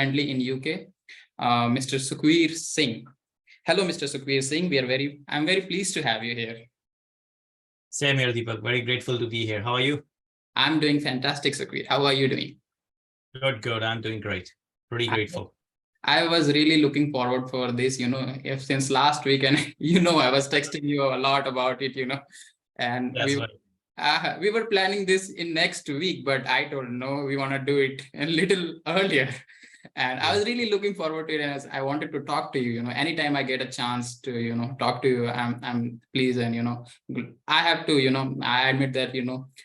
currently in UK, Mr. Sukhveer Singh. Hello, Mr. Sukhveer Singh. I'm very pleased to have you here. Same here, Deepak. Very grateful to be here. How are you? I'm doing fantastic, Sukhveer. How are you doing? Good. I'm doing great. Pretty grateful. I was really looking forward for this, since last week, and I was texting you a lot about it, and That's right. we were planning this in next week, but I told no, we want to do it a little earlier. And I was really looking forward to it, as I wanted to talk to you. Anytime I get a chance to, talk to you, I'm pleased, and I have to, I admit that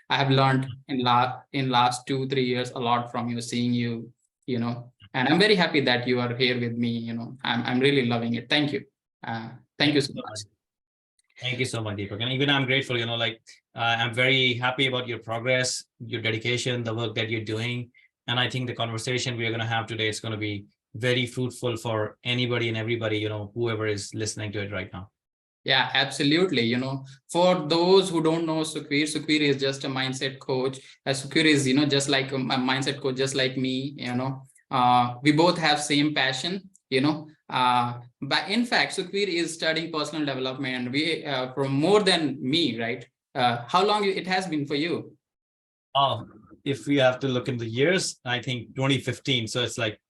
I have learned in last 2-3 years a lot from you, seeing you, and I'm very happy that you are here with me. I'm really loving it. Thank you. Thank you so much. Thank you so much, Deepak. And even I'm grateful. I'm very happy about your progress, your dedication, the work that you're doing. And I think the conversation we're going to have today is going to be very fruitful for anybody and everybody, whoever is listening to it right now. Yeah, absolutely. For those who don't know Sukhveer is just a mindset coach. Sukhveer is, just like a mindset coach, just like me, we both have same passion, but in fact, Sukhveer is studying personal development, and we for more than me, right? How long it has been for you? If we have to look in the years, I think 2015. So it's like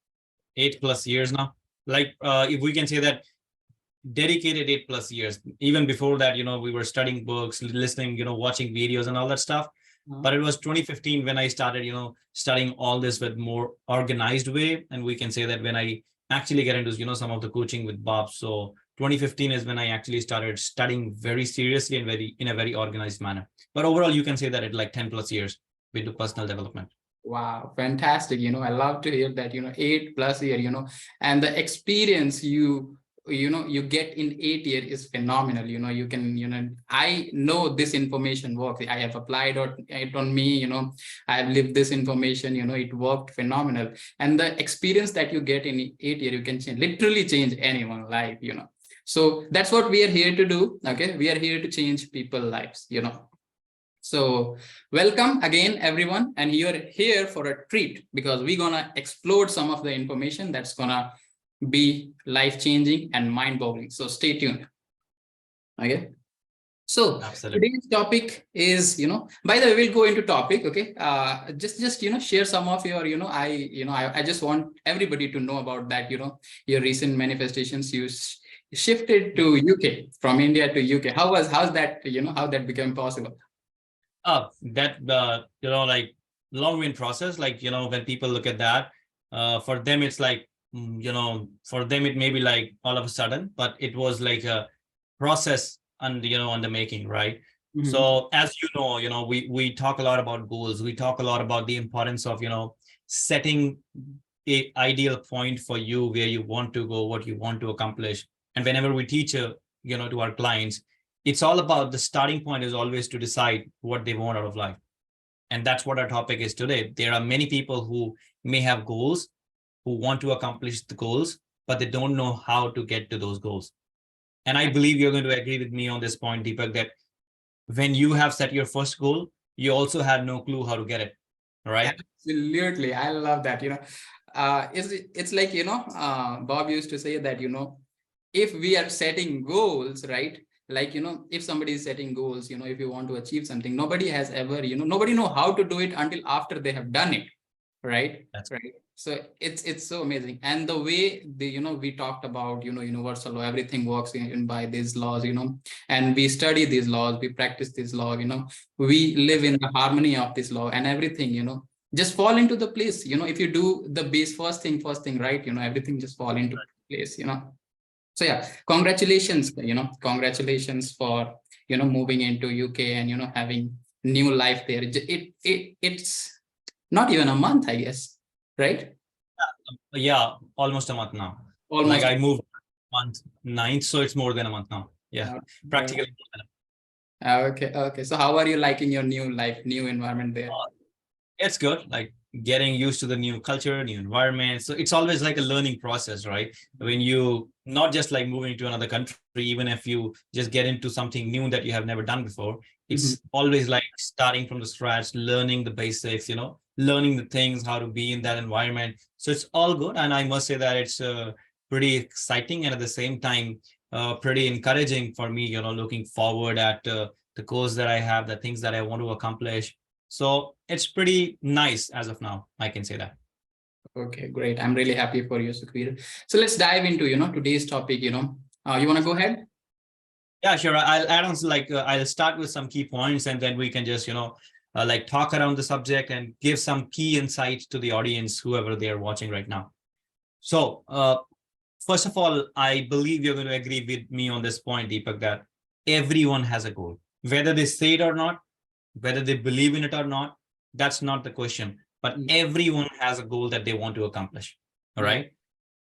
8+ years now. If we can say that, dedicated 8+ years. Even before that, we were studying books, listening, watching videos and all that stuff. But it was 2015 when I started, studying all this with more organized way. And we can say that when I actually get into, some of the coaching with Bob. So 2015 is when I actually started studying very seriously and in a very organized manner. But overall, you can say that it like 10+ years into personal development. Wow, fantastic. I love to hear that, 8+ year, and the experience you get in 8 years is phenomenal. You can, I know this information works. I have applied it on me, I have lived this information, it worked phenomenal. And the experience that you get in 8 years, you can literally change anyone's life, So that's what we are here to do. Okay. We are here to change people's lives, So welcome again, everyone. And you're here for a treat, because we're going to explore some of the information that's going to be life-changing and mind-boggling. So stay tuned. Okay. So Absolutely. Today's topic is, by the way, we'll go into topic. Okay. Just share some of your, I just want everybody to know about that, your recent manifestations. You shifted to UK, from India to UK. How's that, how that became possible? That long wind process, when people look at that, for them it's like, for them it may be like all of a sudden, but it was like a process on the making, right? Mm-hmm. So as we talk a lot about goals. We talk a lot about the importance of setting a ideal point for you, where you want to go, what you want to accomplish. And whenever we teach to our clients, it's all about the starting point is always to decide what they want out of life. And that's what our topic is today. There are many people who may have goals, who want to accomplish the goals, but they don't know how to get to those goals. And I believe you're going to agree with me on this point, Deepak, that when you have set your first goal, you also had no clue how to get it, right? Absolutely. I love that. It's like, Bob used to say that, if we are setting goals, right? Like, if somebody is setting goals, if you want to achieve something, nobody has ever, nobody know how to do it until after they have done it. Right. That's right. So it's so amazing. And the way we talked about, universal law, everything works by these laws, and we study these laws, we practice this law, we live in the harmony of this law, and everything, just fall into the place, if you do the first thing, right, everything just fall into place, So yeah, congratulations, congratulations for, moving into UK and, having new life there. It's not even a month, I guess, right? Yeah, almost a month now. Almost. Like I moved month 9th, so it's more than a month now. Yeah, practically. Okay. So how are you liking your new life, new environment there? It's good. Like getting used to the new culture, new environment. So it's always like a learning process, right? When you not just like moving to another country, even if you just get into something new that you have never done before, it's always like starting from the scratch, learning the basics, learning the things, how to be in that environment. So it's all good. And I must say that it's pretty exciting and at the same time, pretty encouraging for me, looking forward at the goals that I have, the things that I want to accomplish. So it's pretty nice as of now. I can say that. Okay, great. I'm really happy for you, Sukhveer. So let's dive into, today's topic, you want to go ahead? Yeah, sure. I'll add on I'll start with some key points and then we can just, like talk around the subject and give some key insights to the audience, whoever they are watching right now. So first of all, I believe you're going to agree with me on this point, Deepak, that everyone has a goal, whether they say it or not, whether they believe in it or not, that's not the question, but everyone has a goal that they want to accomplish. All right.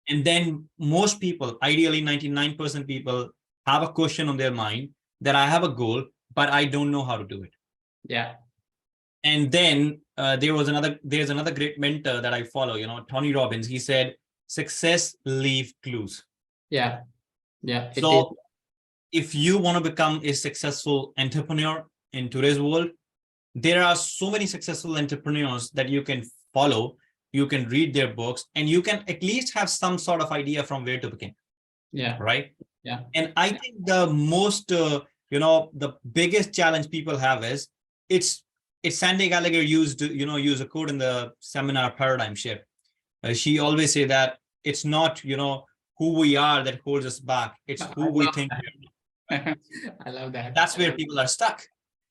And then most people, ideally 99% people, have a question on their mind that I have a goal, but I don't know how to do it. Yeah. And then there's another great mentor that I follow, Tony Robbins. He said, success leave clues. Yeah. Yeah. So if you want to become a successful entrepreneur in today's world, there are so many successful entrepreneurs that you can follow. You can read their books and you can at least have some sort of idea from where to begin. Yeah. Right. Yeah. And I think the most, the biggest challenge people have is it's Sandy Gallagher used a quote in the seminar Paradigm Shift. She always say that it's not, who we are that holds us back. It's who we think. I love that. That's where people are stuck.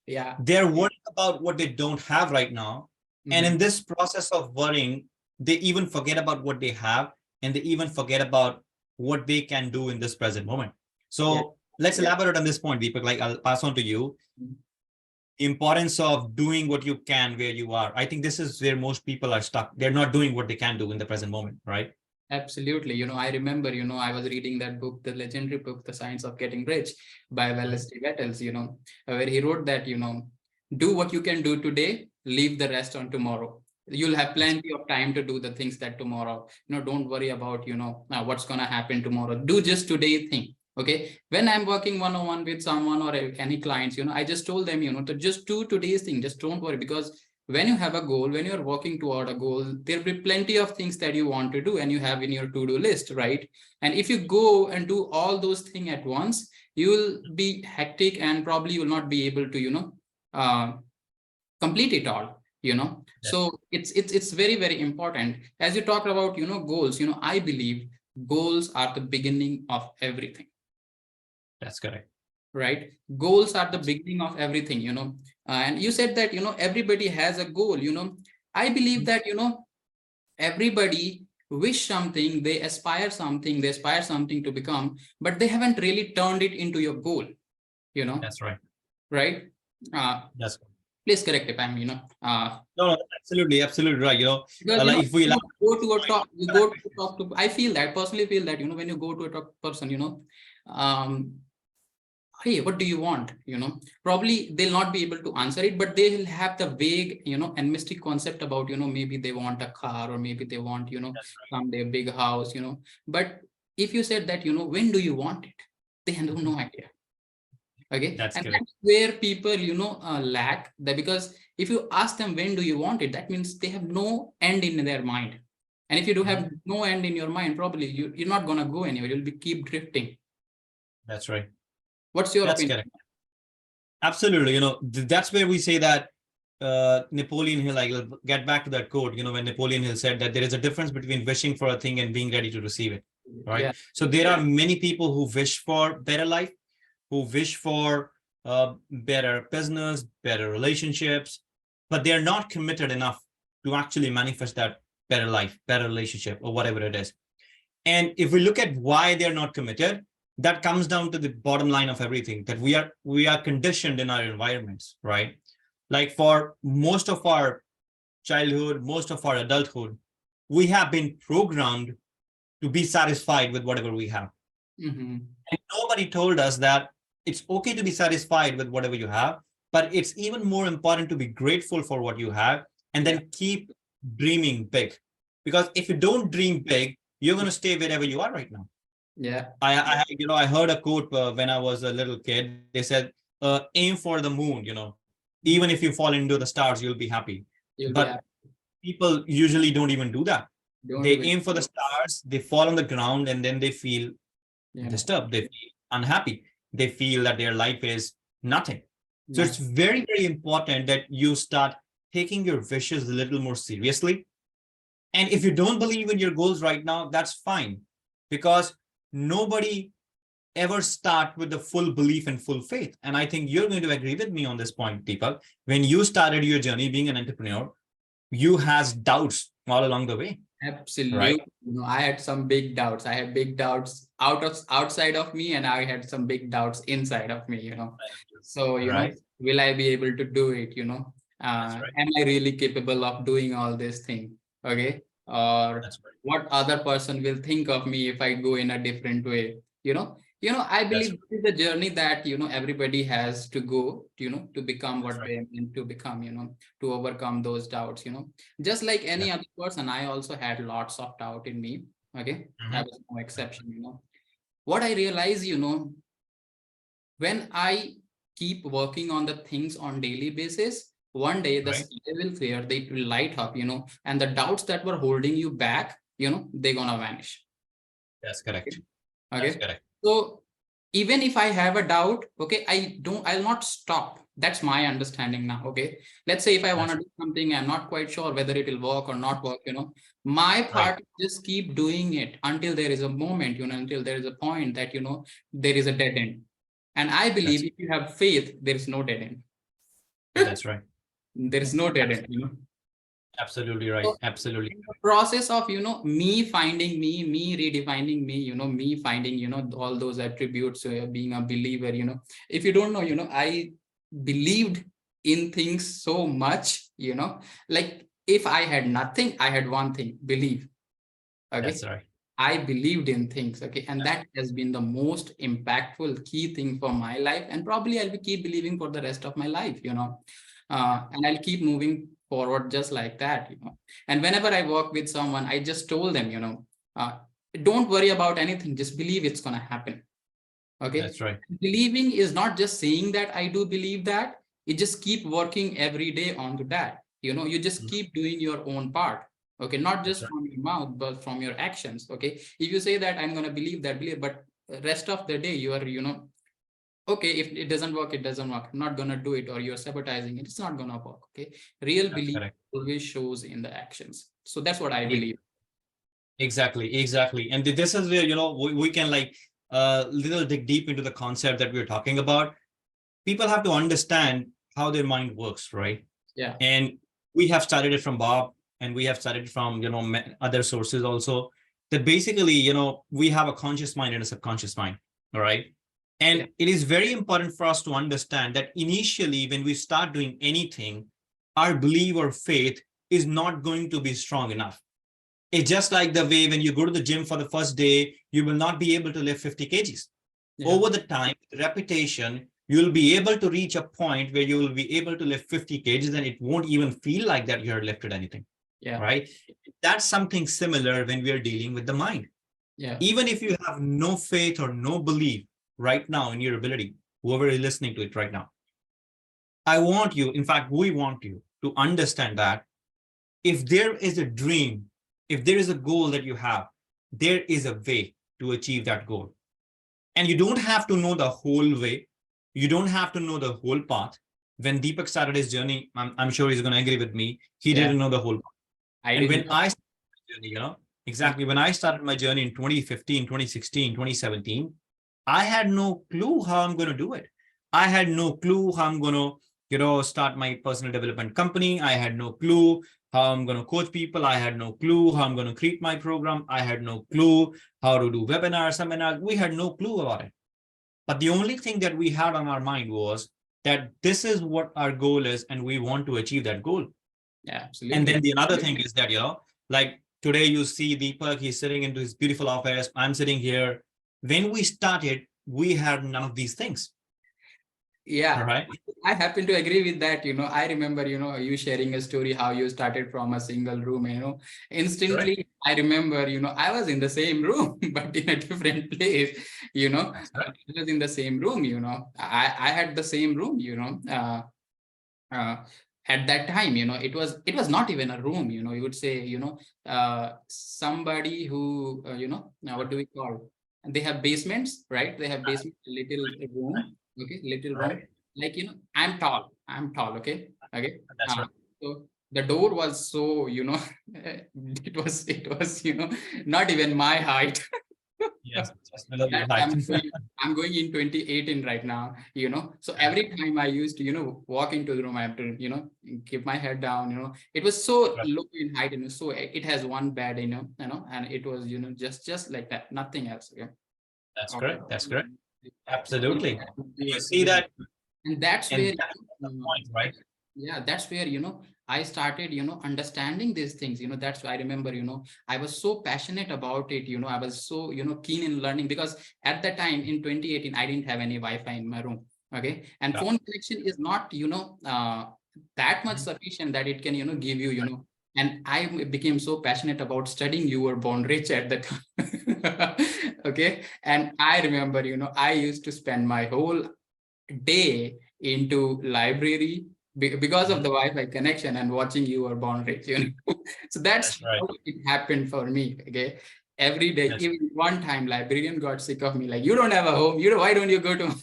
Yeah. They're worrying about what they don't have right now. And in this process of worrying, they even forget about what they have and they even forget about what they can do in this present moment. So let's elaborate on this point, Deepak. Like I'll pass on to you. Importance of doing what you can where you are. I think this is where most people are stuck. They're not doing what they can do in the present moment, right? Absolutely. I remember, I was reading that book, the legendary book, The Science of Getting Rich by Wallace D. Battles, where he wrote that, do what you can do today, leave the rest on tomorrow. You'll have plenty of time to do the things that tomorrow, don't worry about, what's going to happen tomorrow. Do just today thing. Okay. When I'm working one-on-one with someone or any clients, I just told them, to just do today's thing. Just don't worry, because when you have a goal, when you're working toward a goal, there'll be plenty of things that you want to do and you have in your to-do list, right? And if you go and do all those things at once, you will be hectic and probably you will not be able to, complete it all, So it's very, very important. As you talked about, goals, I believe goals are the beginning of everything. That's correct. Right? Goals are the beginning of everything, and you said that, everybody has a goal, I believe that, everybody wish something, they aspire something to become, but they haven't really turned it into your goal, That's right. Right? That's please correct if I'm, no, absolutely right. Because, like if we go to a talk, you go to talk to, I personally feel that, when you go to a talk person, hey, what do you want? Probably they'll not be able to answer it, but they'll have the vague, and mystic concept about, maybe they want a car or maybe they want, someday a big house, but if you said that, when do you want it? They have no idea. Okay. That's where people, lack that, because if you ask them, when do you want it? That means they have no end in their mind. And if you do have no end in your mind, probably you're not going to go anywhere. You'll keep drifting. That's right. What's your That's opinion? Correct. Absolutely. That's where we say that Napoleon Hill, I'll get back to that quote, when Napoleon Hill said that there is a difference between wishing for a thing and being ready to receive it. Right. Yeah. So there are many people who wish for better life, who wish for better business, better relationships, but they're not committed enough to actually manifest that better life, better relationship, or whatever it is. And if we look at why they're not committed, that comes down to the bottom line of everything, that we are conditioned in our environments, right? Like for most of our childhood, most of our adulthood, we have been programmed to be satisfied with whatever we have. And nobody told us that it's okay to be satisfied with whatever you have, but it's even more important to be grateful for what you have and then keep dreaming big. Because if you don't dream big, you're going to stay wherever you are right now. Yeah. I heard a quote when I was a little kid. They said, aim for the moon, even if you fall into the stars, you'll be happy. people usually don't even do that. Don't They even, aim for the stars, they fall on the ground, and then they feel disturbed, they feel unhappy, they feel that their life is nothing. So it's very, very important that you start taking your wishes a little more seriously. And if you don't believe in your goals right now, that's fine, because nobody ever start with the full belief and full faith. And I think you're going to agree with me on this point, Deepak. When you started your journey being an entrepreneur, you had doubts all along the way. Absolutely. Right? I had some big doubts. I had big doubts outside of me, and I had some big doubts inside of me, So, will I be able to do it, Am I really capable of doing all this thing? Okay. Or what other person will think of me if I go in a different way, I believe this is the journey that, everybody has to go, to become what they meant to become, to overcome those doubts, just like any other person. I also had lots of doubt in me. Okay. I was no exception, What I realized, when I keep working on the things on daily basis, one day the sky will clear, they will light up, and the doubts that were holding you back, they're gonna vanish. That's correct. Okay. That's correct. So even if I have a doubt, okay, I'll not stop. That's my understanding now. Okay. Let's say if I want to do something, I'm not quite sure whether it will work or not work, my part is just keep doing it until there is a moment, until there is a point that, there is a dead end. And I believe if you have faith, there is no dead end. That's right. There is no dead end, Absolutely right. So, absolutely. The process of, me finding me redefining me, me finding, all those attributes, being a believer, if you don't know, I believed in things so much, like if I had nothing, I had one thing, believe. Okay. That's right. I believed in things. Okay. And that has been the most impactful key thing for my life. And probably I'll keep believing for the rest of my life, and I'll keep moving forward just like that, And whenever I work with someone, I just told them, don't worry about anything. Just believe it's going to happen. Okay. That's right. Believing is not just saying that I do believe that. You just keep working every day onto that. You just keep doing your own part. Okay, not just from your mouth, but from your actions. Okay, if you say that I'm going to believe, but rest of the day you are, okay, if it doesn't work, it doesn't work. I'm not going to do it, or you're sabotaging it. It's not going to work. Okay, real belief always shows in the actions. So that's what I believe. Exactly. And this is where, we can like little dig deep into the concept that we're talking about. People have to understand how their mind works, right? Yeah. And we have studied it from Bob, and we have studied from, other sources also, that basically, we have a conscious mind and a subconscious mind. All right. And it is very important for us to understand that initially, when we start doing anything, our belief or faith is not going to be strong enough. It's just like the way when you go to the gym for the first day, you will not be able to lift 50 kgs. Over the time, repetition, you'll be able to reach a point where you will be able to lift 50 kgs, and it won't even feel like that you have lifted anything. Right. That's something similar when we are dealing with the mind. Even if you have no faith or no belief right now in your ability, whoever is listening to it right now, I want you, in fact, we want you to understand that if there is a dream, if there is a goal that you have, there is a way to achieve that goal. And you don't have to know the whole way. You don't have to know the whole path. When Deepak started his journey, I'm sure he's going to agree with me. He didn't know the whole path. And when I started my journey, when I started my journey in 2015, 2016, 2017, I had no clue how I'm going to do it. I had no clue how I'm going to, start my personal development company. I had no clue how I'm going to coach people. I had no clue how I'm going to create my program. I had no clue how to do webinars, seminars. We had no clue about it. But the only thing that we had on our mind was that this is what our goal is, and we want to achieve that goal. Yeah, absolutely. And then the another thing is that, like today you see Deepak, he's sitting into his beautiful office. I'm sitting here. When we started, we had none of these things. Yeah. All right. I happen to agree with that. I remember, you sharing a story, how you started from a single room, instantly. I remember, I was in the same room, but in a different place, I was in the same room, I had the same room, at that time, it was not even a room, you would say, somebody who, now what do we call? And they have basements, right? They have basement, little room, okay, little room. Right. Like, I'm tall, okay, okay. That's right. So the door was so, it was, not even my height. Yes, just below your That height. I'm going in 2018 right now, So every time I used to, walk into the room, I have to, keep my head down, It was so Right. low in height, so it has one bed, and it was, just like that, nothing else. Okay. That's Okay. correct. That's correct. So Absolutely. that would You be a see that, and that's and where, that's the point, right? yeah, that's where, I started, understanding these things, that's why I remember, I was so passionate about it, I was so, keen in learning, because at that time in 2018, I didn't have any Wi-Fi in my room. Okay. And Yeah. phone connection is not, that much sufficient that it can, give you, and I became so passionate about studying ⴅᴏ rich at that time. Okay. And I remember, I used to spend my whole day into library because of the Wi-Fi connection and watching ⴅᴏ rich, So that's That's right. how it happened for me. Okay. Every day, That's even one time, librarian got sick of me. Like, you don't have a home. Why don't you go to?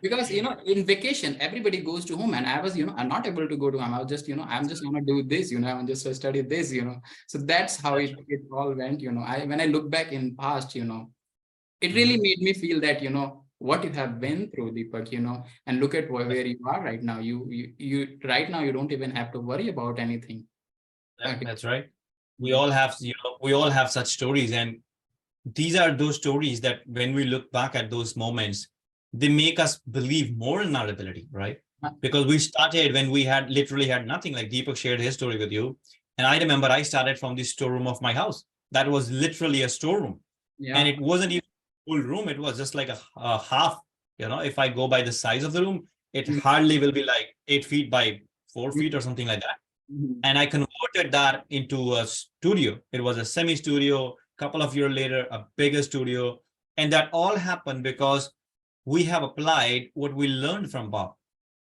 Because in vacation, everybody goes to home, and I was, I'm not able to go to home. I was just, I'm just gonna do this, I'm just study this, So that's how it all went. When I look back in past, it really made me feel that, what you have been through, Deepak, and look at where you are right now. You right now, you don't even have to worry about anything. Yeah, Okay. that's right. We all have, we all have such stories, and these are those stories that when we look back at those moments, they make us believe more in our ability, right? Because we started when we had literally had nothing, like Deepak shared his story with you. And I remember I started from the storeroom of my house. That was literally a storeroom. Yeah. And it wasn't even a full room. It was just like a half, if I go by the size of the room, it hardly will be like 8 feet by 4 feet or something like that. And I converted that into a studio. It was a semi-studio. Couple of years later, a bigger studio. And that all happened because we have applied what we learned from Bob.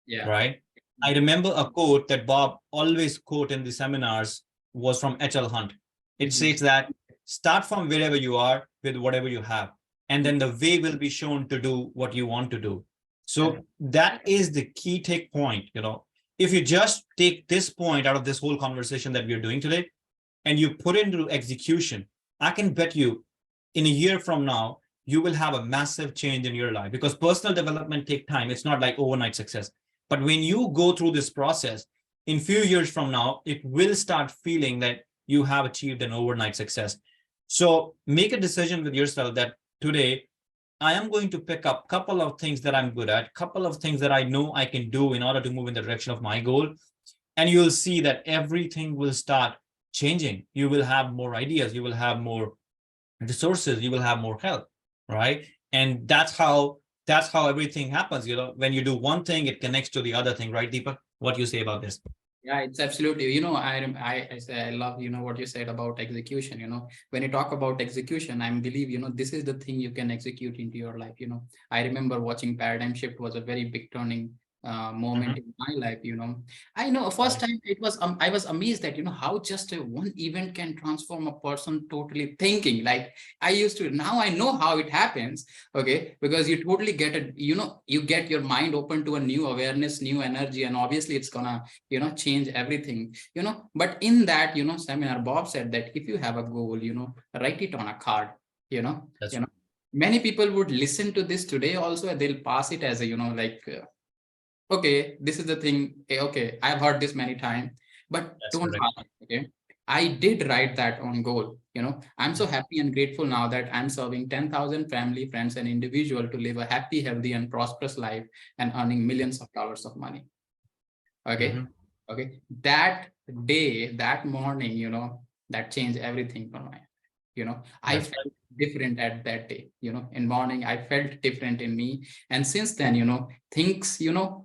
Yeah. Right. I remember a quote that Bob always quote in the seminars was from H.L. Hunt. It says that start from wherever you are with whatever you have, and then the way will be shown to do what you want to do. So that is the key take point. If you just take this point out of this whole conversation that we're doing today and you put it into execution, I can bet you in a year from now, you will have a massive change in your life, because personal development takes time. It's not like overnight success. But when you go through this process, in few years from now, it will start feeling that you have achieved an overnight success. So make a decision with yourself that today, I am going to pick up a couple of things that I'm good at, a couple of things that I know I can do in order to move in the direction of my goal. And you'll see that everything will start changing. You will have more ideas, you will have more resources, you will have more help, right? And that's how everything happens. When you do one thing, it connects to the other thing, right, Deepak? What do you say about this? Yeah, it's absolutely, I say, I love, what you said about execution, when you talk about execution, I believe, this is the thing you can execute into your life. I remember watching Paradigm Shift was a very big turning moment in my life. I know first time it was, I was amazed that, how just one event can transform a person totally thinking. Like I used to, now I know how it happens. Okay. Because you totally get it, you get your mind open to a new awareness, new energy, and obviously it's gonna, change everything, but in that, seminar, Bob said that if you have a goal, write it on a card, That's many people would listen to this today also, and they'll pass it as a, like, okay, this is the thing. Okay, I've heard this many times, but That's don't correct. pass it. Okay. I did write that on goal. I'm so happy and grateful now that I'm serving 10,000 family, friends, and individual to live a happy, healthy, and prosperous life and earning millions of dollars of money. Okay. Okay. That day, that morning, that changed everything for me. I felt different at that day, in morning, I felt different in me. And since then, things,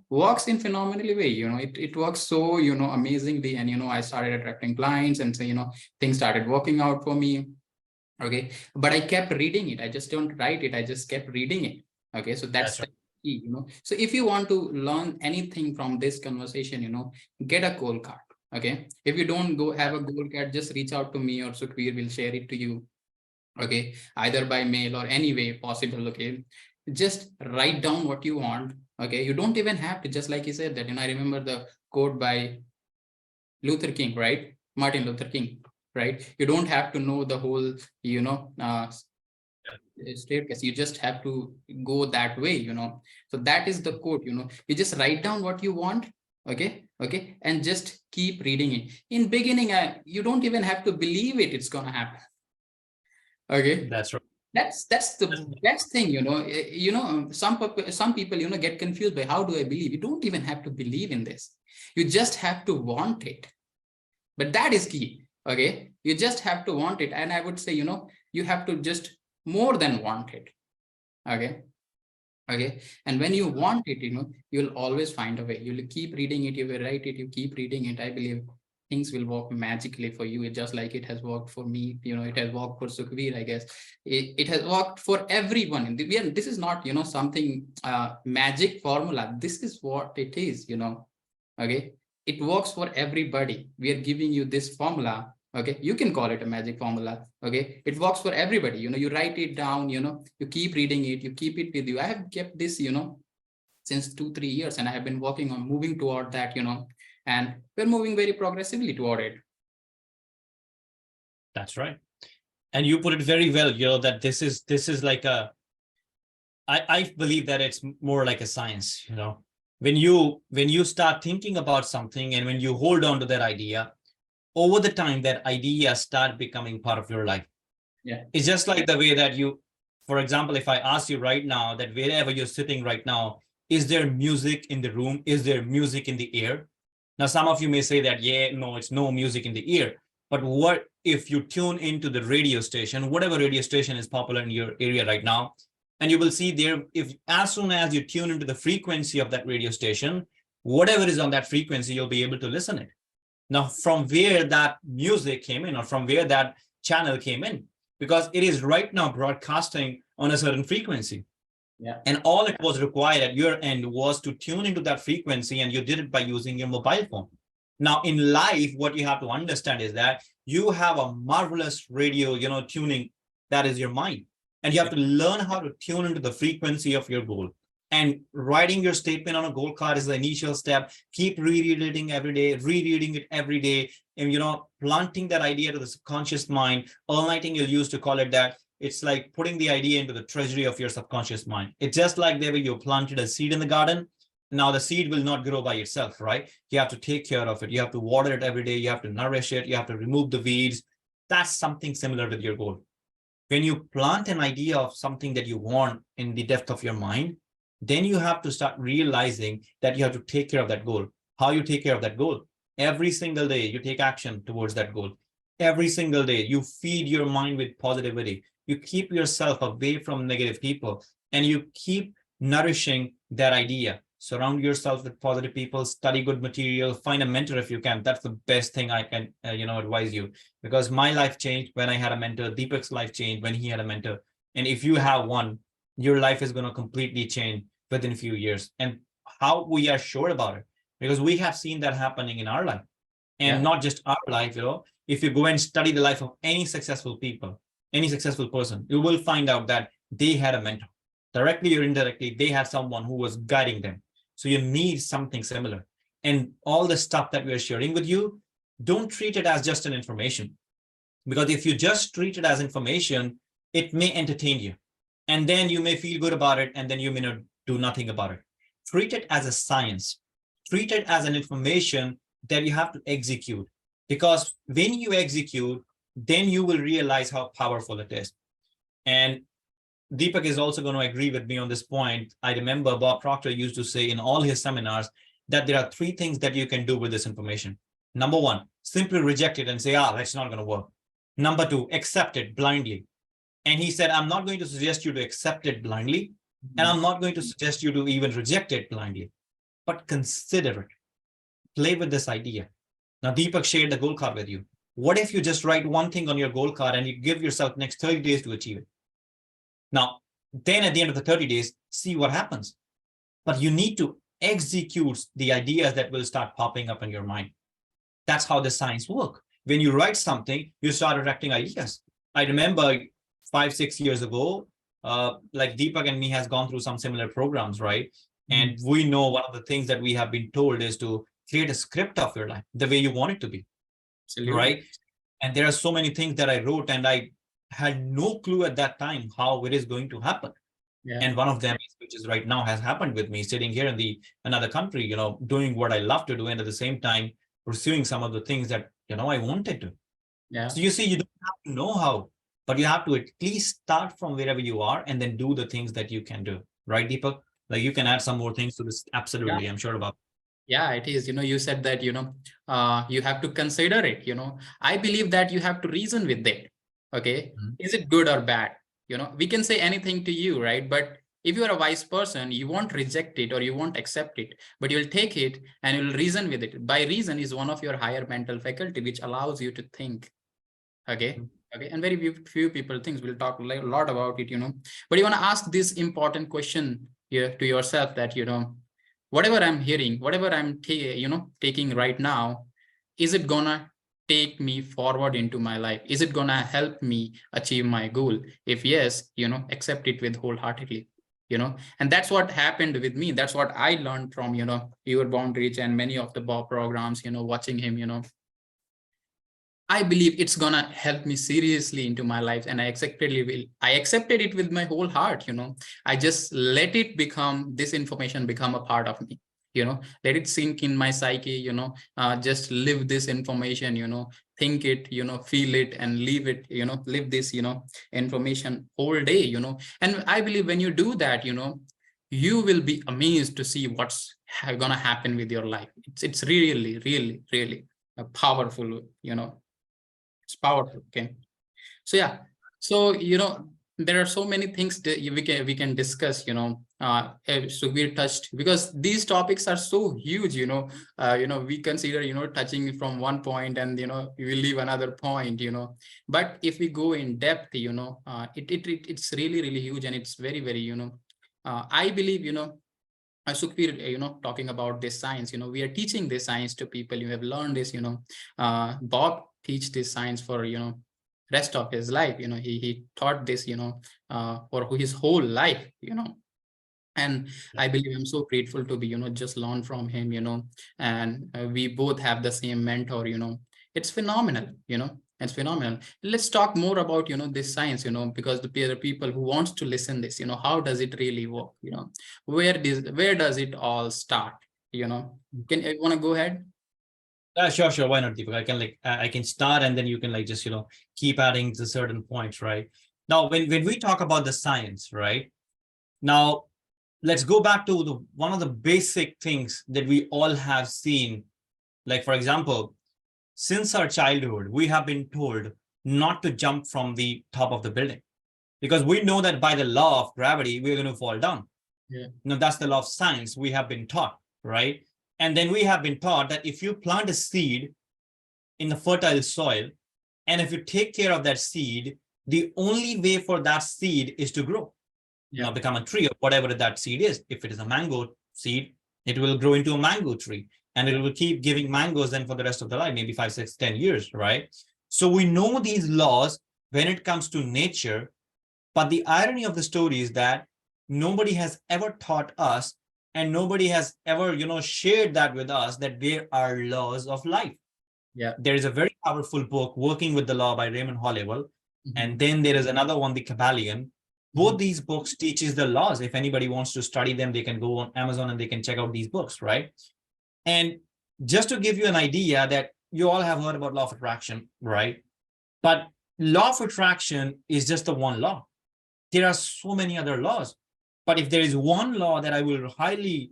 works in phenomenally way, it works so, amazingly. And, I started attracting clients, and so, things started working out for me. Okay. But I kept reading it. I just don't write it. I just kept reading it. Okay. So that's key, So if you want to learn anything from this conversation, get a goal card. Okay. If you don't go have a goal card, just reach out to me or Sukhveer will share it to you. Okay. Either by mail or any way possible. Okay. Just write down what you want. Okay. You don't even have to, just like you said that, I remember the quote by Luther King, right? Martin Luther King, right? You don't have to know the whole, staircase. You just have to go that way. So that is the quote. You just write down what you want. Okay. And just keep reading it. In beginning, you don't even have to believe it's gonna happen. Okay. That's right. That's the best thing. Some people get confused by, how do I believe? You don't even have to believe in this. You just have to want it. But that is key. Okay. You just have to want it. And I would say, you have to just more than want it. Okay. And when you want it, you'll always find a way. You'll keep reading it, you will write it, you keep reading it. I believe things will work magically for you. It just like it has worked for me, it has worked for Sukhveer, I guess. It has worked for everyone. This is not, something magic formula. This is what it is, Okay. It works for everybody. We are giving you this formula. Okay, you can call it a magic formula. Okay, it works for everybody. You write it down, you keep reading it, you keep it with you. I have kept this, since 2-3 years, and I have been working on moving toward that, and we're moving very progressively toward it. That's right. And you put it very well, that this is like I believe that it's more like a science, when you start thinking about something and when you hold on to that idea, over the time, that idea start becoming part of your life. Yeah. It's just like the way that for example, if I ask you right now that wherever you're sitting right now, is there music in the room? Is there music in the air? Now, some of you may say that, no, it's no music in the ear. But what if you tune into the radio station, whatever radio station is popular in your area right now, and you will see there, if as soon as you tune into the frequency of that radio station, whatever is on that frequency, you'll be able to listen it. Now, from where that music came in, or from where that channel came in, because it is right now broadcasting on a certain frequency. Yeah. And all it was required at your end was to tune into that frequency, and you did it by using your mobile phone. Now, in life, what you have to understand is that you have a marvelous radio, tuning, that is your mind. And you have to learn how to tune into the frequency of your goal. And writing your statement on a goal card is the initial step. Keep rereading every day, rereading it every day, and planting that idea to the subconscious mind. All nighting you'll use to call it that. It's like putting the idea into the treasury of your subconscious mind. It's just like the way you planted a seed in the garden. Now the seed will not grow by itself, right? You have to take care of it. You have to water it every day. You have to nourish it. You have to remove the weeds. That's something similar with your goal. When you plant an idea of something that you want in the depth of your mind, then you have to start realizing that you have to take care of that goal. How you take care of that goal? Every single day, you take action towards that goal. Every single day, you feed your mind with positivity. You keep yourself away from negative people, and you keep nourishing that idea. Surround yourself with positive people, study good material, find a mentor if you can. That's the best thing I can, advise you, because my life changed when I had a mentor. Deepak's life changed when he had a mentor. And if you have one, your life is going to completely change within a few years. And how we are sure about it, because we have seen that happening in our life, and not just our life. If you go and study the life of any successful people, any successful person, you will find out that they had a mentor. Directly or indirectly, they had someone who was guiding them. So you need something similar. And all the stuff that we're sharing with you, don't treat it as just an information. Because if you just treat it as information, it may entertain you. And then you may feel good about it, and then you may not do nothing about it. Treat it as a science. Treat it as an information that you have to execute. Because when you execute, then you will realize how powerful it is. And Deepak is also going to agree with me on this point. I remember Bob Proctor used to say in all his seminars that there are 3 things that you can do with this information. Number 1, simply reject it and say, that's not going to work. Number 2, accept it blindly. And he said, I'm not going to suggest you to accept it blindly, and I'm not going to suggest you to even reject it blindly, but consider it. Play with this idea. Now, Deepak shared the goal card with you. What if you just write one thing on your goal card and you give yourself next 30 days to achieve it? Now, then at the end of the 30 days, see what happens. but you need to execute the ideas that will start popping up in your mind. That's how the science work. When you write something, you start attracting ideas. I remember 5-6 years ago, like Deepak and me has gone through some similar programs, right? And we know one of the things that we have been told is to create a script of your life the way you want it to be. Absolutely. Right? And there are so many things that I wrote, and I had no clue at that time how it is going to happen. Yeah. And one of them, which is right now, has happened with me, sitting here in another country, you know, doing what I love to do, and at the same time pursuing some of the things that, you know, I wanted to. Yeah. So you see, you don't have to know how, but you have to at least start from wherever you are and then do the things that you can do. Right, Deepak? Like, you can add some more things to this. Absolutely. Yeah. I'm sure about. Yeah, it is. You know, you said that, you know, you have to consider it. You know, I believe that you have to reason with it. Okay. Is it good or bad? You know, we can say anything to you, right? But if you are a wise person, you won't reject it or you won't accept it, but you'll take it and you'll reason with it. By reason is one of your higher mental faculty, which allows you to think. Okay. Okay. And very few people think. We'll talk a lot about it, you know, but you want to ask this important question here to yourself that, you know, whatever I'm hearing, whatever I'm taking right now, is it gonna take me forward into my life? Is it gonna help me achieve my goal? If yes, you know, accept it with wholeheartedly, you know. And that's what happened with me. That's what I learned from, you know, ᴅᴏ̈ and many of the Bob programs, you know, watching him, you know. I believe it's gonna help me seriously into my life, and I accepted it with my whole heart, you know. I just let it become, this information become a part of me, you know, let it sink in my psyche, you know, just live this information, you know, think it, you know, feel it and leave it, you know, live this, you know, information whole day, you know. And I believe when you do that, you know, you will be amazed to see what's gonna happen with your life. It's really, really, really a powerful, you know. It's powerful. Okay. So yeah. So, you know, there are so many things that we can discuss, you know. So we touched, because these topics are so huge, you know. We consider, you know, touching from one point and, you know, we will leave another point, you know. But if we go in depth, you know, it's really, really huge, and it's very, very, you know, I believe, you know, Sukhbir, you know, talking about this science, you know, we are teaching this science to people. You have learned this, you know. Bob teach this science for, you know, rest of his life. You know, he taught this, you know, for his whole life, you know. And I believe I'm so grateful to be, you know, just learn from him, you know. And we both have the same mentor, you know. It's phenomenal, you know. It's phenomenal. Let's talk more about, you know, this science, you know, because the people who wants to listen this, you know, how does it really work, you know, where does it all start, you know? Can you want to go ahead? Sure. Why not, Deepak? I can I can start, and then you can just, you know, keep adding to certain points, right? Now, when we talk about the science, right? Now, let's go back to one of the basic things that we all have seen. Like, for example, since our childhood, we have been told not to jump from the top of the building, because we know that by the law of gravity, we're going to fall down. Yeah. Now, that's the law of science we have been taught, right? And then we have been taught that if you plant a seed in the fertile soil, and if you take care of that seed, the only way for that seed is to grow. Yeah. Now become a tree, or whatever that seed is. If it is a mango seed, it will grow into a mango tree, and it will keep giving mangoes then for the rest of the life, maybe 5, 6, 10 years, right? So we know these laws when it comes to nature, but the irony of the story is that nobody has ever taught us, and nobody has ever, you know, shared that with us, that there are laws of life. Yeah. There is a very powerful book, Working with the Law, by Raymond Holliwell. And then there is another one, The Kabbalion. Both these books teaches the laws. If anybody wants to study them, they can go on Amazon and they can check out these books, right? And just to give you an idea, that you all have heard about law of attraction, right? But law of attraction is just the one law. There are so many other laws. But if there is one law that I will highly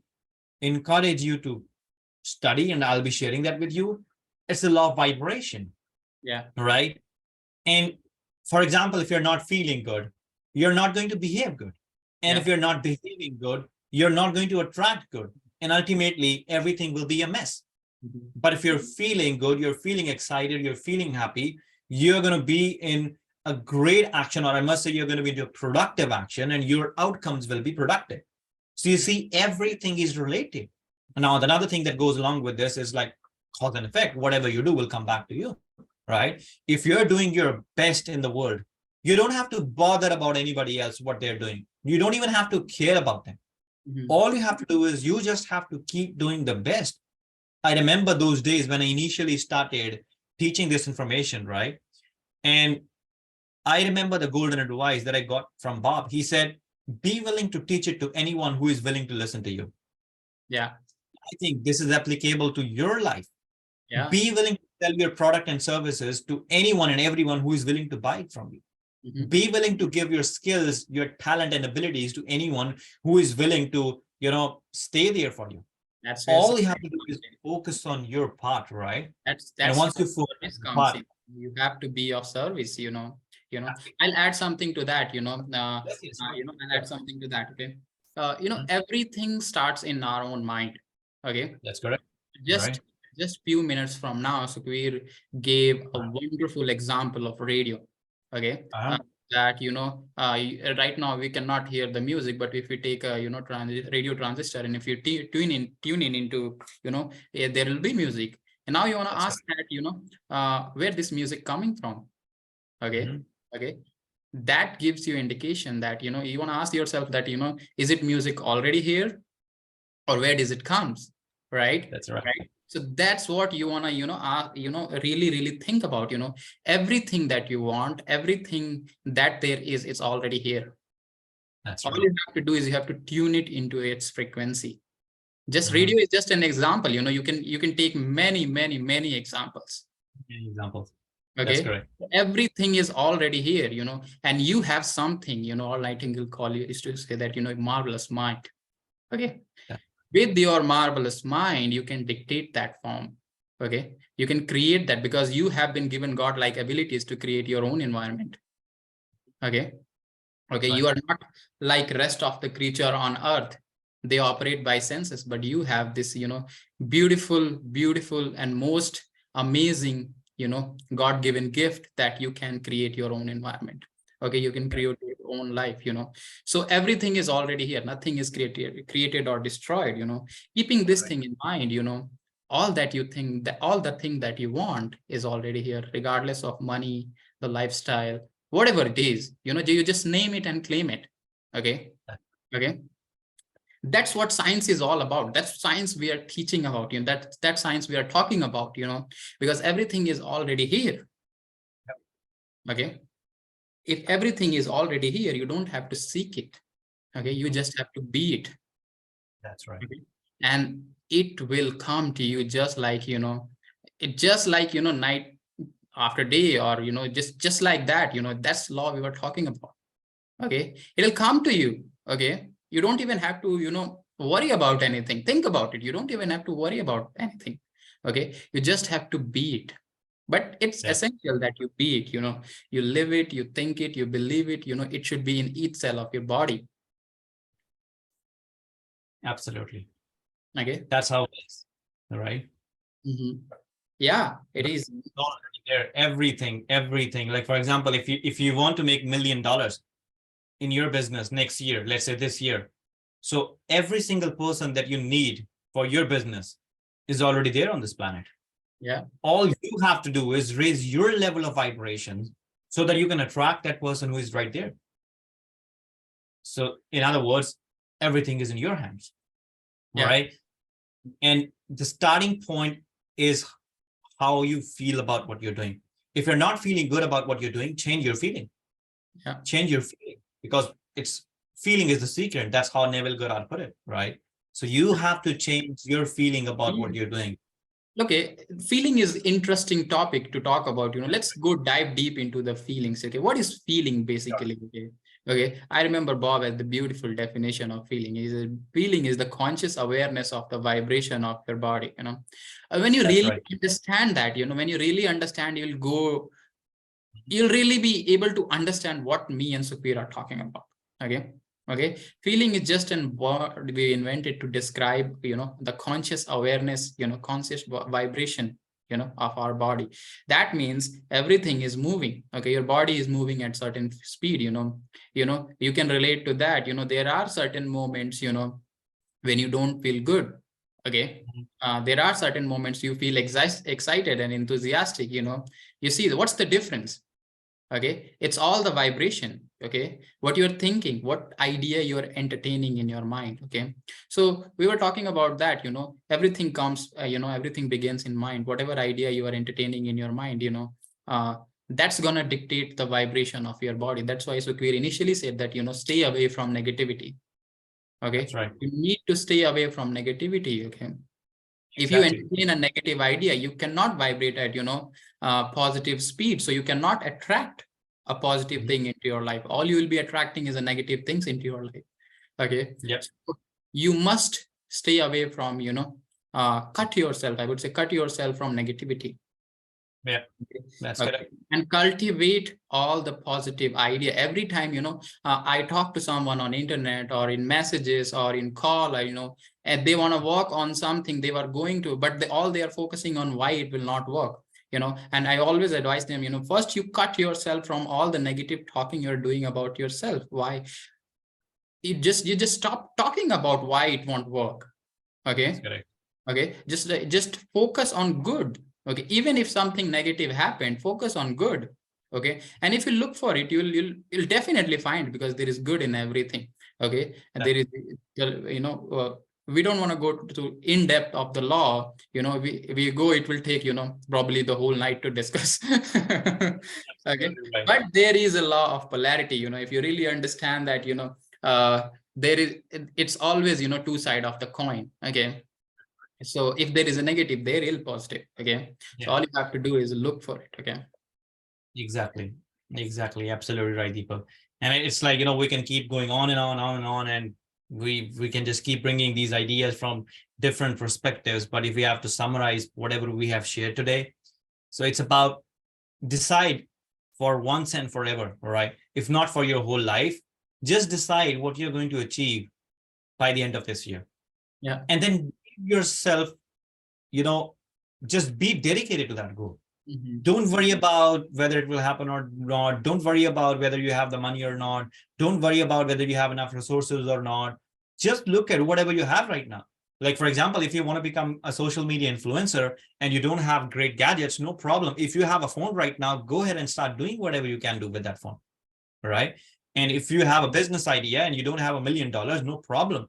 encourage you to study, and I'll be sharing that with you, it's the law of vibration. Yeah. Right? And for example, if you're not feeling good, you're not going to behave good. And if you're not behaving good, you're not going to attract good. And ultimately, everything will be a mess. But if you're feeling good, you're feeling excited, you're feeling happy, you're going to be in a great action, or I must say, you're going to be into productive action, and your outcomes will be productive. So you see, everything is related. Now, another thing that goes along with this is like cause and effect. Whatever you do will come back to you, right? If you're doing your best in the world, you don't have to bother about anybody else, what they're doing. You don't even have to care about them. All you have to do is you just have to keep doing the best. I remember those days when I initially started teaching this information, right? And I remember the golden advice that I got from Bob. He said, be willing to teach it to anyone who is willing to listen to you. Yeah. I think this is applicable to your life. Yeah. Be willing to sell your product and services to anyone and everyone who is willing to buy it from you. Be willing to give your skills, your talent and abilities to anyone who is willing to, stay there for you. That's all you have to do is focus on your part, right? That's and once you focus comes in. You have to be of service, I'll add something to that, I'll add something to that. Okay. Everything starts in our own mind. Okay. That's correct. Just few minutes from now, Sukhveer gave a wonderful example of radio. Okay. That right now we cannot hear the music, but if we take a radio transistor, and if you tune in into there will be music, and now you want to ask that where this music coming from. Okay. Okay, that gives you indication that you want to ask yourself that is it music already here, or where does it comes, right? That's right. So that's what you want to really think about. Everything that you want, everything that there is, it's already here. That's all right. you have to do is you have to tune it into its frequency. Just radio is just an example. You can take many examples. Many examples. Okay. That's correct. Everything is already here, and you have something, all Nightingale call you is to say that, marvelous mind. Okay. Yeah. With your marvelous mind, you can dictate that form. Okay. You can create that because you have been given God-like abilities to create your own environment. Okay. Okay. Right. You are not like rest of the creature on earth. They operate by senses, but you have this, beautiful and most amazing, God-given gift that you can create your own environment. Okay, you can create your own life, So everything is already here. Nothing is created or destroyed, Keeping this thing in mind, all that you think, that all the thing that you want is already here, regardless of money, the lifestyle, whatever it is, you just name it and claim it. Okay. Okay. That's what science is all about. That's science we are teaching about, that science we are talking about, because everything is already here. Okay. If everything is already here, you don't have to seek it. Okay. You just have to be it. That's right. Okay? And it will come to you just like, night after day, or, just like that, that's law we were talking about. Okay. It'll come to you. Okay. You don't even have to, worry about anything. Think about it. You don't even have to worry about anything. Okay. You just have to be it. But it's essential that you be it, you live it, you think it, you believe it, it should be in each cell of your body. Absolutely. Okay. That's how it is. All right. Yeah, it is. There, everything. Like, for example, if you want to make $1 million in your business next year, let's say this year, so every single person that you need for your business is already there on this planet. Yeah. All you have to do is raise your level of vibration so that you can attract that person who is right there. So in other words, everything is in your hands. Yeah. Right. And the starting point is how you feel about what you're doing. If you're not feeling good about what you're doing, change your feeling. Yeah. Change your feeling, because feeling is the secret. That's how 𝚏𝕐𝕐 put it, right? So you have to change your feeling about what you're doing. Okay, feeling is interesting topic to talk about. Let's go dive deep into the feelings. Okay, what is feeling basically? Okay, I remember Bob had the beautiful definition of feeling. Feeling is the conscious awareness of the vibration of your body. When you really understand that, when you really understand, you'll really be able to understand what me and Sukhveer are talking about. Okay. Okay. Feeling is just a word we invented to describe, the conscious awareness, conscious vibration, of our body. That means everything is moving. Okay. Your body is moving at certain speed, you can relate to that. There are certain moments, when you don't feel good. Okay. Mhm. There are certain moments you feel excited and enthusiastic, you see what's the difference. Okay, it's all the vibration. Okay, what you're thinking, what idea you're entertaining in your mind. Okay, so we were talking about that, everything comes, everything begins in mind. Whatever idea you are entertaining in your mind, that's gonna dictate the vibration of your body. That's why Sukhvir initially said that, stay away from negativity. Okay, That's right. you need to stay away from negativity. Okay, if you Exactly. entertain a negative idea, you cannot vibrate at, positive speed. So you cannot attract a positive Mhm. thing into your life. All you will be attracting is a negative things into your life. Okay. Yep. So you must stay away from, cut yourself. I would say cut yourself from negativity. Yeah, that's Okay. correct. And cultivate all the positive idea. Every time, I talk to someone on internet or in messages or in call, and they want to work on something they were going to, but all they are focusing on why it will not work. And I always advise them, first you cut yourself from all the negative talking you're doing about yourself. Why? You just stop talking about why it won't work. That's Okay. correct. Okay, just focus on good. Okay, even if something negative happened, focus on good. Okay, and if you look for it, you'll definitely find, because there is good in everything. Okay, and That- there is, we don't want to go to in depth of the law. We go, it will take, probably the whole night to discuss. Okay, Absolutely right. but there is a law of polarity. If you really understand that, there is, it's always, two sides of the coin. Okay, so if there is a negative, there is positive. Okay, so Yeah, all you have to do is look for it. Okay. exactly. Exactly. Absolutely right, Deepak. And it's like, we can keep going on and on and on, and we can just keep bringing these ideas from different perspectives. But if we have to summarize whatever we have shared today, so it's about decide for once and forever, all right? If not for your whole life, just decide what you're going to achieve by the end of this year. Yeah. And then give yourself, just be dedicated to that goal. Don't worry about whether it will happen or not. Don't worry about whether you have the money or not. Don't worry about whether you have enough resources or not. Just look at whatever you have right now. Like, for example, if you want to become a social media influencer and you don't have great gadgets, no problem. If you have a phone right now, go ahead and start doing whatever you can do with that phone. All right. And if you have a business idea and you don't have $1 million, no problem.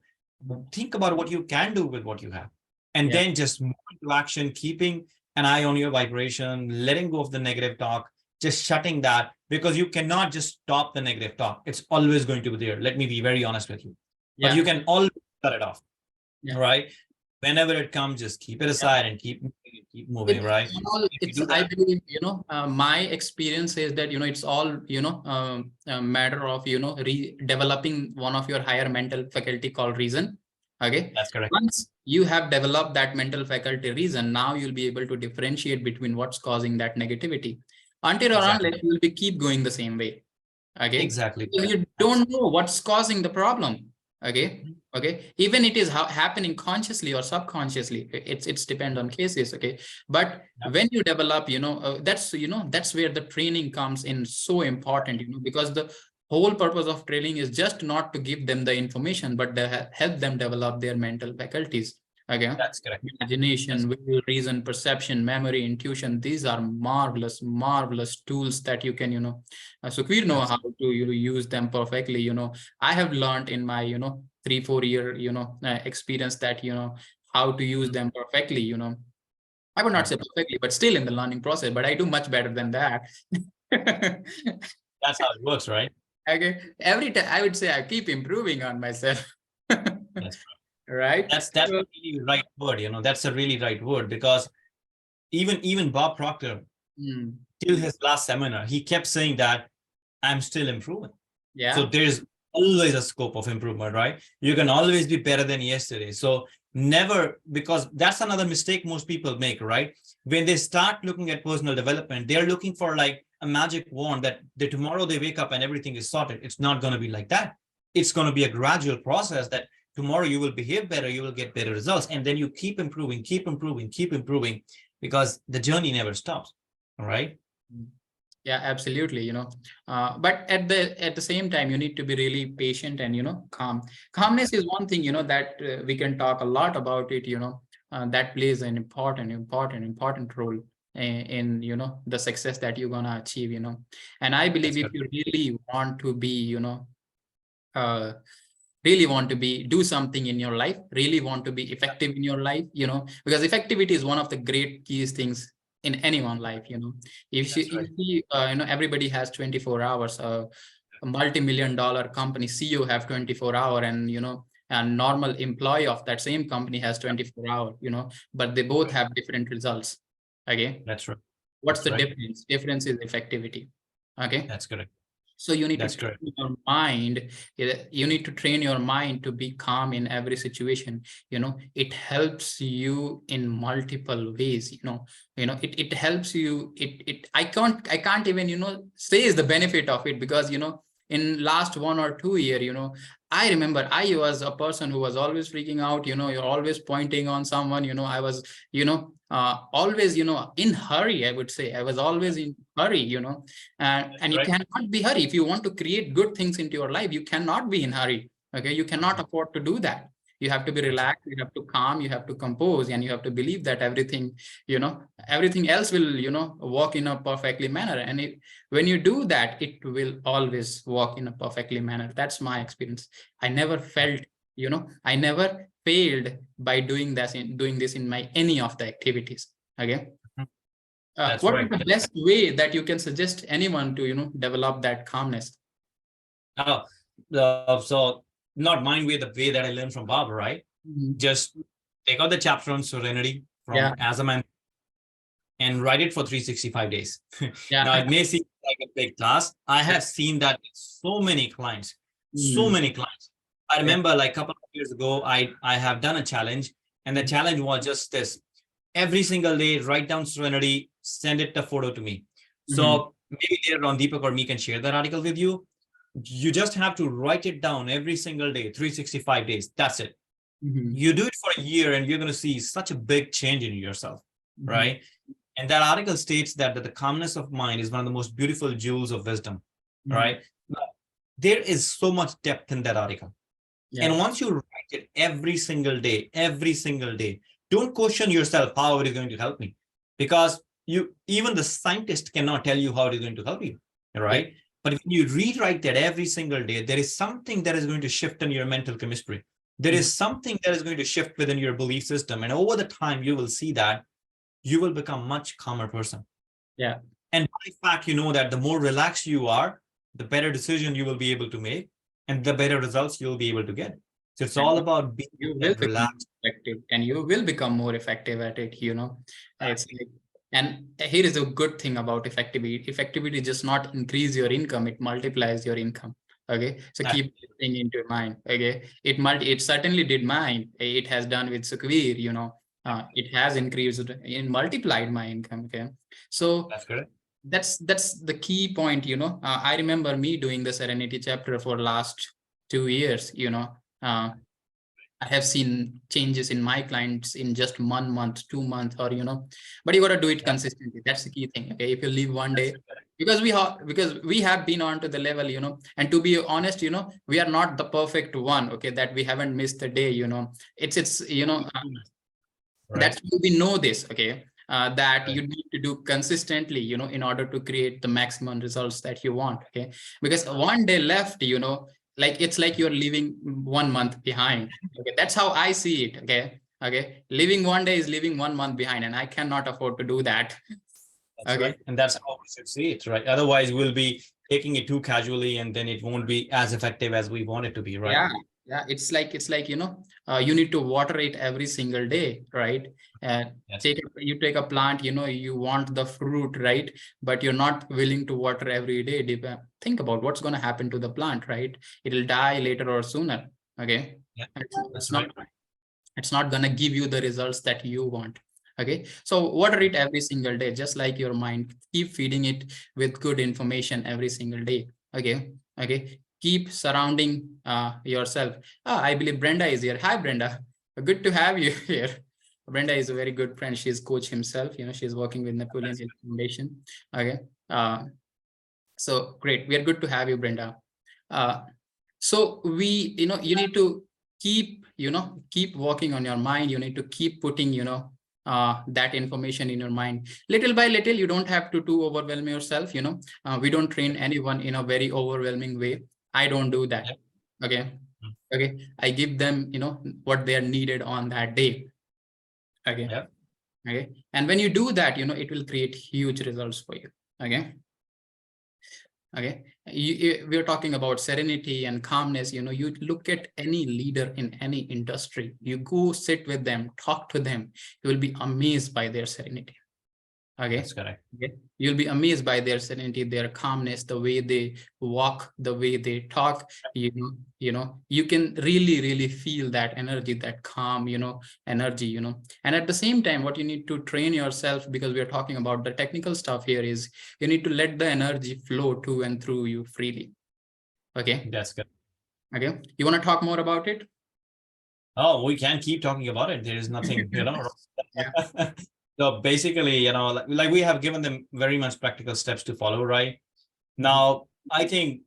Think about what you can do with what you have. And Yeah. then just move into action, keeping an eye on your vibration, letting go of the negative talk, just shutting that, because you cannot just stop the negative talk. It's always going to be there. Let me be very honest with you. But you Yeah. can always cut it off. Yeah. Right. Whenever it comes, just keep it aside and keep moving, right? If you do I that, believe, my experience is that, it's all, a matter of, developing one of your higher mental faculty called reason. Okay. that's correct. Once you have developed that mental faculty reason, now you'll be able to differentiate between what's causing that negativity. Until or Exactly. unless you will be keep going the same way. Okay. Exactly. Because you don't know what's causing the problem. Okay. Okay, even it is happening consciously or subconsciously, it's depend on cases. Okay, but Yep. when you develop, that's where the training comes in so important, because the whole purpose of training is just not to give them the information, but to help them develop their mental faculties. Okay, That's correct. imagination, will, reason, perception, memory, intuition, these are marvelous tools that you can, so we know how to use them perfectly. I have learned in my 3-4 year experience that how to use them perfectly. I would not say perfectly, but still in the learning process, but I do much better than that. That's how it works, right? Okay, every time I would say I keep improving on myself. That's Right. that's a really right word. That's a really right word, because even Bob Proctor, till his last seminar, he kept saying that I'm still improving. So Yeah. there's always a scope of improvement, right? You can always be better than yesterday. So never, because that's another mistake most people make, right? When they start looking at personal development, they're looking for like a magic wand that tomorrow they wake up and everything is sorted. It's not going to be like that. It's going to be a gradual process that tomorrow you will behave better, you will get better results. And then you keep improving, because the journey never stops. All right. Yeah, absolutely. But at the same time, you need to be really patient and calm. Calmness is one thing that we can talk a lot about it. That plays an important role in the success that you're gonna achieve. And I believe That's if good. you really want to be uh, really want to be do something in your life, really want to be effective in your life, because effectivity is one of the great keys things in anyone's life. If you, That's right. you see, everybody has 24 hours. A multi-million dollar company CEO have 24 hour, and a normal employee of that same company has 24 hour, but they both have different results. Okay, That's right. what's That's the right. difference is effectivity. Okay, That's correct. so you need to That's train correct. your mind. You need to train your mind to be calm in every situation. It helps you in multiple ways. It helps you. I can't even say is the benefit of it, because in last 1 or 2 year, I remember I was a person who was always freaking out. You're always pointing on someone. I was always in hurry. I would say I was always in hurry. And That's you right. cannot be hurry if you want to create good things into your life. You cannot be in hurry. Okay, you cannot Mhm. afford to do that. You have to be That's right. relaxed, you have to calm, you have to compose, and you have to believe that everything else will work in a perfectly manner. And when you do that, it will always work in a perfectly manner. That's my experience. I never felt, I never failed by doing this in my any of the activities. Okay, Mhm. That's what is right. the best way that you can suggest anyone to develop that calmness? Oh, so not mind the way that I learned from Bob, right? Mhm. Just take out the chapter on serenity Yeah, from as a man and write it for 365 days. yeah. Now, it may seem like a big task. I Yeah. have seen that with so many clients, so Mhm. many clients. I Yeah. remember like a couple of years ago, I have done a challenge, and the challenge was just this: every single day, write down serenity, send it a photo to me. Mhm. So maybe later on, Deepak or me can share that article with you. You just have to write it down every single day, 365 days. That's it. Mhm. You do it for a year, and you're going to see such a big change in yourself, Mhm. right? And that article states that the calmness of mind is one of the most beautiful jewels of wisdom, Mhm. right? There is so much depth in that article. Yeah. And once you write it every single day, don't question yourself how it is going to help me. Because even the scientist cannot tell you how it is going to help you, Yeah. right? But when you rewrite that every single day, there is something that is going to shift in your mental chemistry. There Mhm. is something that is going to shift within your belief system. And over the time, you will see that you will become a much calmer person. Yeah. And by fact, you know that the more relaxed you are, the better decision you will be able to make and the better results you'll be able to get. So it's And all about being you will that become relaxed. effective, and you will become more effective at it. It's Exactly. like, and here is a good thing about effectivity does not increase your income, it multiplies your income. Okay, so keep this thing into mind. Okay, it certainly did mine. It has done with Sukhveer. It has increased in multiplied my income. Okay, so That's correct. that's the key point. I remember me doing the Serenity chapter for last 2 years. uh, I have seen changes in my clients in just 1 month, 2 months, or but you got to do it Yeah, consistently. That's the key thing. Okay, if you leave one that's day, because we have been on to the level, and to be honest, we are not the perfect one. Okay, that we haven't missed the day. It's right. that's we know this. Okay, that Right. you need to do consistently, in order to create the maximum results that you want. Okay, because one day left, like it's like you're leaving 1 month behind. Okay, that's how I see it. Okay, living one day is living 1 month behind, and I cannot afford to do that. That's Okay. right. And that's how we should see it, right? Otherwise, we'll be taking it too casually and then it won't be as effective as we want it to be, right? Yeah, it's like you need to water it every single day, right? And Yes. you take a plant, you want the fruit, right? But you're not willing to water every day. Think about what's going to happen to the plant, right? It'll die later or sooner. Okay, Yeah, it's it's that's not right. it's not going to give you the results that you want. Okay, so water it every single day, just like your mind. Keep feeding it with good information every single day. Okay, keep surrounding yourself. I believe Brenda is here. Hi, Brenda, good to have you here. Brenda is a very good friend. She's coach himself. She's working with Napoleon That's Hill good. Foundation. Okay, uh, So great. We are good to have you, Brenda. So we, you need to keep, keep working on your mind. You need to keep putting, that information in your mind little by little. You don't have to too overwhelm yourself. We don't train anyone in a very overwhelming way. I don't do that. Okay. Okay. I give them, what they are needed on that day. Okay. Okay. And when you do that, it will create huge results for you. Okay. Okay, we are talking about serenity and calmness. You look at any leader in any industry, you go sit with them, talk to them, you will be amazed by their serenity. Okay, that's correct. Okay, you'll be amazed by their serenity, their calmness, the way they walk, the way they talk. You can really feel that energy, that calm, energy. And at the same time, what you need to train yourself, because we are talking about the technical stuff here, is you need to let the energy flow to and through you freely. Okay, that's good. Okay, you want to talk more about it? Oh, we can keep talking about it. There is nothing, Yeah. So basically, like we have given them very much practical steps to follow, right? Now, I think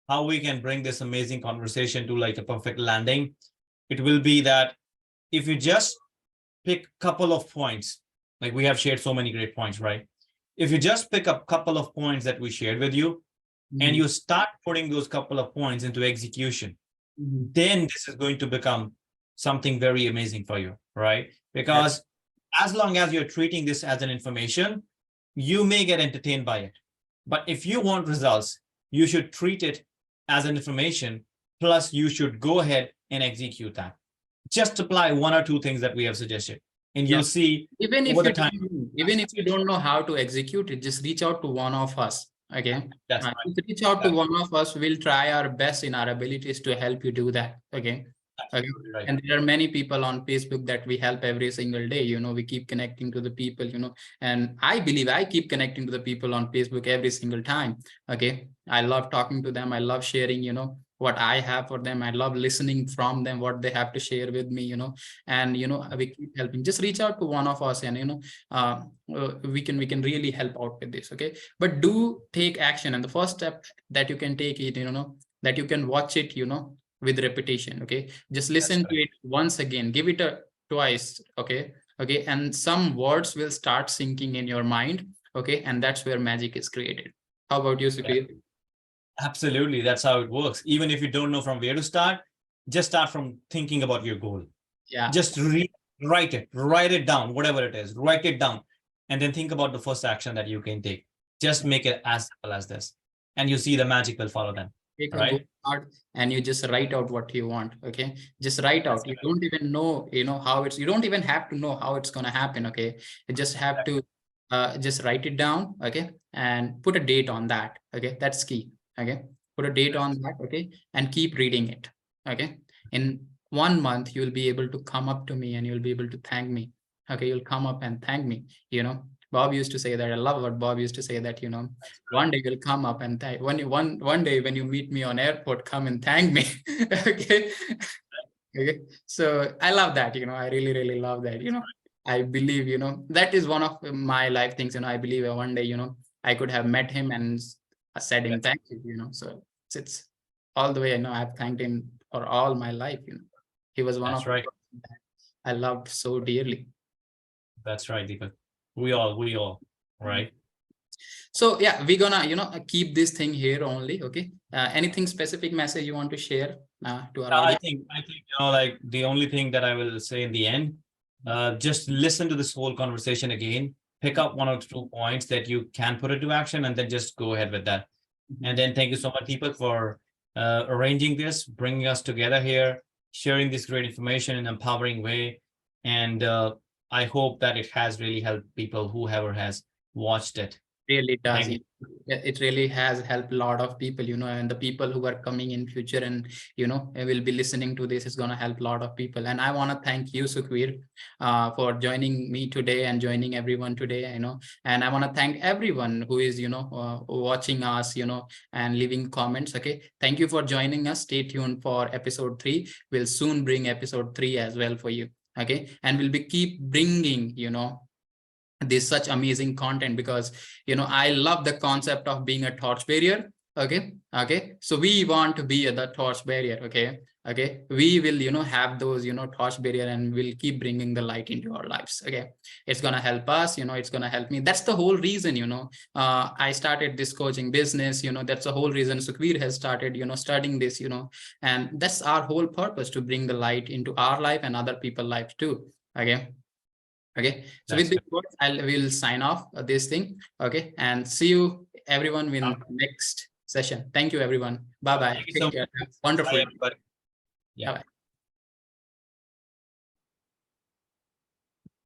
how we can bring this amazing conversation to like a perfect landing, it will be that if you just pick a couple of points, like we have shared so many great points, right? If you just pick up a couple of points that we shared with you, and you start putting those couple of points into execution, then this is going to become something very amazing for you, right? Because as long as you're treating this as an information, you may get entertained by it. But if you want results, you should treat it as an information, plus you should go ahead and execute that. Just apply one or two things that we have suggested, and you'll see even if over the time. Even if you don't know how to execute it, just reach out to one of us. Okay, that's right. Reach out to one of us. We'll try our best in our abilities to help you do that. Okay. Okay. Right. And there are many people on Facebook that we help every single day. We keep connecting to the people, and I believe I keep connecting to the people on Facebook every single time. Okay. I love talking to them. I love sharing, what I have for them. I love listening from them, what they have to share with me, and, we keep helping. Just reach out to one of us, and, we can really help out with this. Okay. But do take action. And the first step that you can take it, that you can watch it, with repetition. Okay, just listen to it once again, give it a twice. Okay, and some words will start sinking in your mind. Okay, and that's where magic is created. How about you, Sukhbir? Absolutely, that's how it works. Even if you don't know from where to start, just start from thinking about your goal. Just write it down, whatever it is, write it down, and then think about the first action that you can take. Just make it as simple as this, and you see the magic will follow them. Take a book and you just write out what you want. Okay, just write out. You don't even know, how you don't even have to know how it's going to happen. Okay, you just have to just write it down. Okay, and put a date on that. Okay, that's key. Okay, put a date on that. Okay, and keep reading it. Okay, in 1 month you'll be able to come up to me and you'll be able to thank me. Okay, you'll come up and thank me. Bob used to say that. I love what Bob used to say, that, one day you'll come up and thank one day when you meet me on airport, come and thank me. Okay. Okay. So I love that, I really love that, I believe, that is one of my life things, I believe one day, I could have met him and said him thank you, so it's all the way, I've thanked him for all my life, he was one of the people that I loved so dearly. That's right, Deepak. We all, right? So yeah, we're gonna keep this thing here only. Okay, anything specific message you want to share to our audience? I think like the only thing that I will say in the end, just listen to this whole conversation again, pick up 1 or 2 points that you can put into action, and then just go ahead with that. And then thank you so much, Deepak, for arranging this, bringing us together here, sharing this great information in an empowering way. And I hope that it has really helped people, whoever has watched it. Really does. It really has helped a lot of people, and the people who are coming in future and, will be listening to this is going to help a lot of people. And I want to thank you, Sukhbir, for joining me today and joining everyone today, and I want to thank everyone who is, watching us, and leaving comments. Okay. Thank you for joining us. Stay tuned for episode 3. We'll soon bring episode 3 as well for you. Okay. And we'll be keep bringing, this such amazing content, because I love the concept of being a torch barrier. Okay, so we want to be the torch barrier. Okay, we will have those torch barrier, and we'll keep bringing the light into our lives. Okay, it's gonna help us, it's gonna help me. That's the whole reason I started this coaching business. That's the whole reason Sukhveer has started studying this, and that's our whole purpose, to bring the light into our life and other people's life too. Okay, so with this word, we'll sign off this thing. Okay, and see you everyone in next session. Thank you, everyone. Bye bye. Thank you so Take care. Wonderful. Bye, everybody. Yeah. Bye-bye.